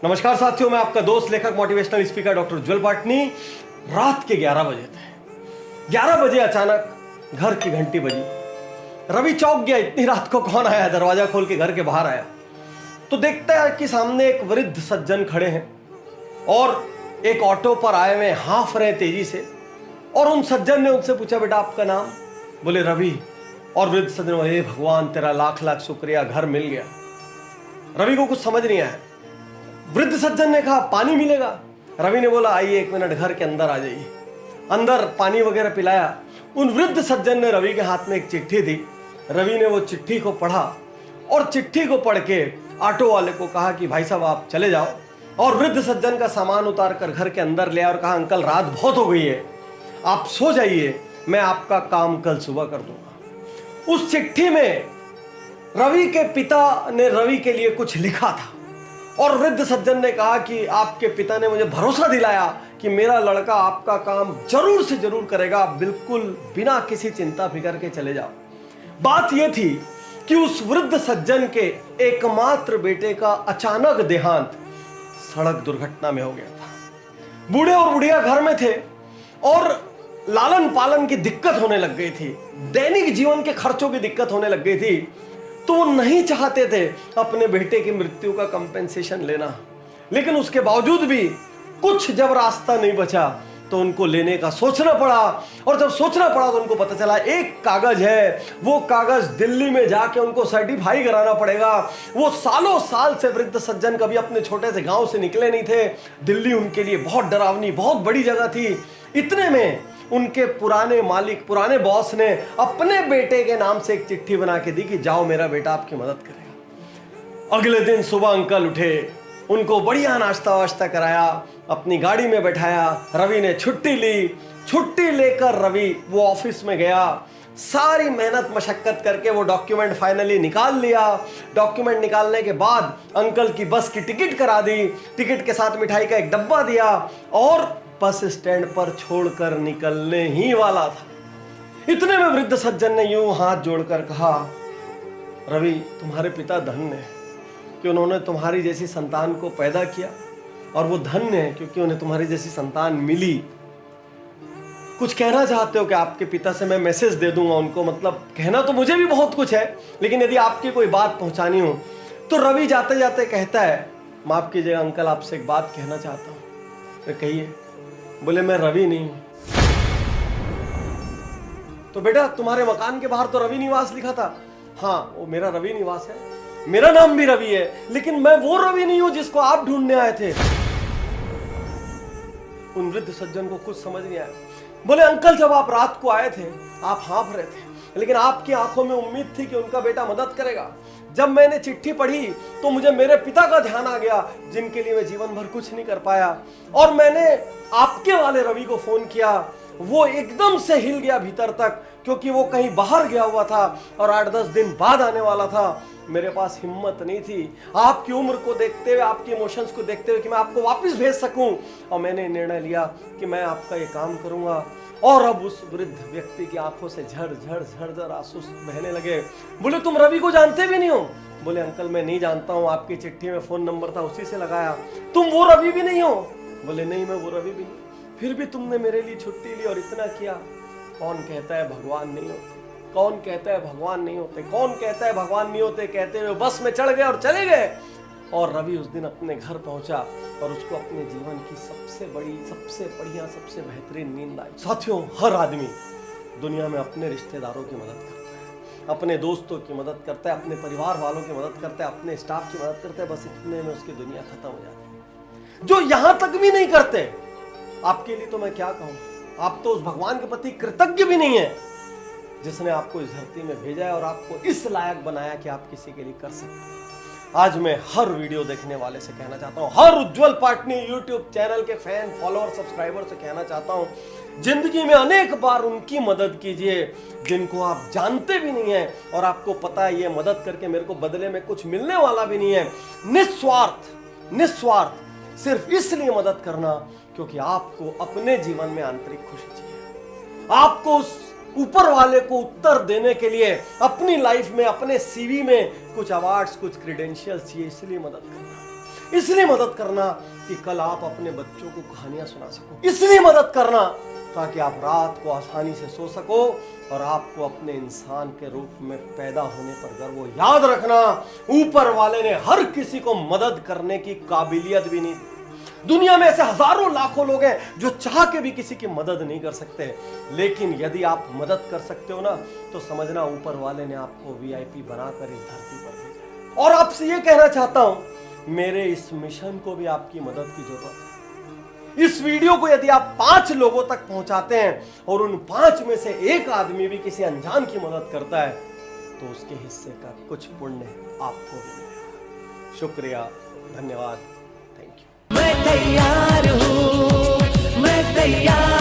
नमस्कार साथियों, मैं आपका दोस्त लेखक मोटिवेशनल स्पीकर डॉक्टर उज्जवल पाटनी। रात के 11 बजे थे। 11 बजे अचानक घर की घंटी बजी। रवि चौंक गया, इतनी रात को कौन आया। दरवाजा खोल के घर के बाहर आया तो देखता है कि सामने एक वृद्ध सज्जन खड़े हैं और एक ऑटो पर आए हुए हाँफ रहे तेजी से। और उन सज्जन ने उनसे पूछा, बेटा आपका नाम? बोले रवि। और वृद्ध सज्जन बोले, हे भगवान तेरा लाख लाख शुक्रिया, घर मिल गया। रवि को कुछ समझ नहीं आया। वृद्ध सज्जन ने कहा, पानी मिलेगा? रवि ने बोला, आइए 1 मिनट घर के अंदर आ जाइए। अंदर पानी वगैरह पिलाया। उन वृद्ध सज्जन ने रवि के हाथ में एक चिट्ठी दी। रवि ने वो चिट्ठी को पढ़ा और चिट्ठी को पढ़ के ऑटो वाले को कहा कि भाई साहब आप चले जाओ। और वृद्ध सज्जन का सामान उतार कर घर के अंदर ले आया और कहा, अंकल रात बहुत हो गई है, आप सो जाइए, मैं आपका काम कल सुबह कर दूंगा। उस चिट्ठी में रवि के पिता ने रवि के लिए कुछ लिखा था और वृद्ध सज्जन ने कहा कि आपके पिता ने मुझे भरोसा दिलाया कि मेरा लड़का आपका काम जरूर से जरूर करेगा, आप बिल्कुल बिना किसी चिंता फिकर के चले जाओ। बात यह थी कि उस वृद्ध सज्जन के एकमात्र बेटे का अचानक देहांत सड़क दुर्घटना में हो गया था। बूढ़े और बुढ़िया घर में थे और लालन पालन की दिक्कत होने लग गई थी, दैनिक जीवन के खर्चों की दिक्कत होने लग गई थी। तो वो नहीं चाहते थे अपने बेटे की मृत्यु का कंपेंसेशन लेना, लेकिन उसके बावजूद भी कुछ जब रास्ता नहीं बचा तो उनको लेने का सोचना पड़ा। और जब सोचना पड़ा तो उनको पता चला एक कागज है, वो कागज दिल्ली में जाके उनको सर्टिफाई कराना पड़ेगा। वो सालों साल से वृद्ध सज्जन कभी अपने छोटे से गांव से निकले नहीं थे। दिल्ली उनके लिए बहुत डरावनी, बहुत बड़ी जगह थी। इतने में उनके पुराने मालिक, पुराने बॉस ने अपने बेटे के नाम से एक चिट्ठी बना के दी कि जाओ मेरा बेटा आपकी मदद करेगा। अगले दिन सुबह अंकल उठे, उनको बढ़िया नाश्ता वाश्ता कराया, अपनी गाड़ी में बैठाया। रवि ने छुट्टी ली। छुट्टी लेकर रवि वो ऑफिस में गया। सारी मेहनत मशक्कत करके वो डॉक्यूमेंट फाइनली निकाल लिया। डॉक्यूमेंट निकालने के बाद अंकल की बस की टिकट करा दी। टिकट के साथ मिठाई का एक डब्बा दिया और बस स्टैंड पर छोड़कर निकलने ही वाला था। इतने में वृद्ध सज्जन ने यूं हाथ जोड़कर कहा, रवि तुम्हारे पिता धन्य है कि उन्होंने तुम्हारी जैसी संतान को पैदा किया, और वो धन्य है क्योंकि उन्हें तुम्हारी जैसी संतान मिली। कुछ कहना चाहते हो कि आपके पिता से मैं मैसेज दे दूंगा उनको? मतलब कहना तो मुझे भी बहुत कुछ है, लेकिन यदि आपकी कोई बात पहुंचानी हो तो रवि जाते जाते कहता है, माफ कीजिएगा अंकल, आपसे एक बात कहना चाहता हूं। तो कहिए। बोले मैं रवि नहीं हूं। तो बेटा तुम्हारे मकान के बाहर तो रवि निवास लिखा था। हाँ वो मेरा रवि निवास है, मेरा नाम भी रवि है, लेकिन मैं वो रवि नहीं हूं जिसको आप ढूंढने आए थे। उन वृद्ध सज्जन को कुछ समझ नहीं आया। बोले अंकल जब आप रात को आए थे आप हाँफ रहे थे, लेकिन आपकी आंखों में उम्मीद थी कि उनका बेटा मदद करेगा। जब मैंने चिट्ठी पढ़ी तो मुझे मेरे पिता का ध्यान आ गया, जिनके लिए मैं जीवन भर कुछ नहीं कर पाया। और मैंने आपके वाले रवि को फोन किया। वो एकदम से हिल गया भीतर तक, क्योंकि वो कहीं बाहर गया हुआ था और 8-10 दिन बाद आने वाला था। मेरे पास हिम्मत नहीं थी आपकी उम्र को देखते हुए, आपके इमोशंस को देखते हुए कि मैं आपको वापस भेज सकूं। और मैंने निर्णय लिया कि मैं आपका ये काम करूंगा। और अब उस वृद्ध व्यक्ति की आंखों से झड़ झड़ झड़ झड़ आंसू बहने लगे। बोले तुम रवि को जानते भी नहीं हो? बोले अंकल मैं नहीं जानता हूं, आपकी चिट्ठी में फोन नंबर था उसी से लगाया। तुम वो रवि भी नहीं हो? बोले नहीं मैं वो रवि भी नहीं। फिर भी तुमने मेरे लिए छुट्टी ली और इतना किया। कौन कहता है भगवान नहीं होते? कौन कहता है भगवान नहीं होते? कौन कहता है भगवान नहीं होते? कहते हुए बस में चढ़ गए और चले गए। और रवि उस दिन अपने घर पहुंचा और उसको अपने जीवन की सबसे बड़ी, सबसे बढ़िया, सबसे बेहतरीन नींद आई। साथियों हर आदमी दुनिया में अपने रिश्तेदारों की मदद करता है, अपने दोस्तों की मदद करता है, अपने परिवार वालों की मदद करता है, अपने स्टाफ की मदद करता है। बस इतने में उसकी दुनिया खत्म हो जाती है। जो यहां तक भी नहीं करते, आपके लिए तो मैं क्या कहूं, आप तो उस भगवान के प्रति कृतज्ञ भी नहीं है जिसने आपको इस धरती में भेजा है और आपको इस लायक बनाया कि आप किसी के लिए कर सकते हैं। आज मैं हर वीडियो देखने वाले से कहना चाहता हूं, हर उज्जवल पाटनी यूट्यूब चैनल के फैन, फॉलोअर, सब्सक्राइबर से कहना चाहता हूं, जिंदगी में अनेक बार उनकी मदद कीजिए जिनको आप जानते भी नहीं है और आपको पता है ये मदद करके मेरे को बदले में कुछ मिलने वाला भी नहीं है। निस्वार्थ, निस्वार्थ सिर्फ इसलिए मदद करना क्योंकि आपको अपने जीवन में आंतरिक खुशी चाहिए। आपको उस ऊपर वाले को उत्तर देने के लिए अपनी लाइफ में, अपने सीवी में कुछ अवार्ड्स, कुछ क्रेडेंशियल्स चाहिए, इसलिए मदद करना। इसलिए मदद करना कि कल आप अपने बच्चों को कहानियां सुना सको, इसलिए मदद करना ताकि आप रात को आसानी से सो सको और आपको अपने इंसान के रूप में पैदा होने पर गर्व हो। याद रखना, ऊपर वाले ने हर किसी को मदद करने की काबिलियत भी नहीं दी। दुनिया में ऐसे हजारों लाखों लोग हैं जो चाह के भी किसी की मदद नहीं कर सकते, लेकिन यदि आप मदद कर सकते हो ना, तो समझना ऊपर वाले ने आपको वीआईपी बनाकर इस धरती पर भेजा। और आपसे ये कहना चाहता हूं, मेरे इस मिशन को भी आपकी मदद की जरूरत है। इस वीडियो को यदि आप 5 लोगों तक पहुंचाते हैं और उन 5 में से एक आदमी भी किसी अनजान की मदद करता है, तो उसके हिस्से का कुछ पुण्य आपको भी मिलेगा। शुक्रिया, धन्यवाद, थैंक यू। मैं तैयार हूँ, मैं तैयार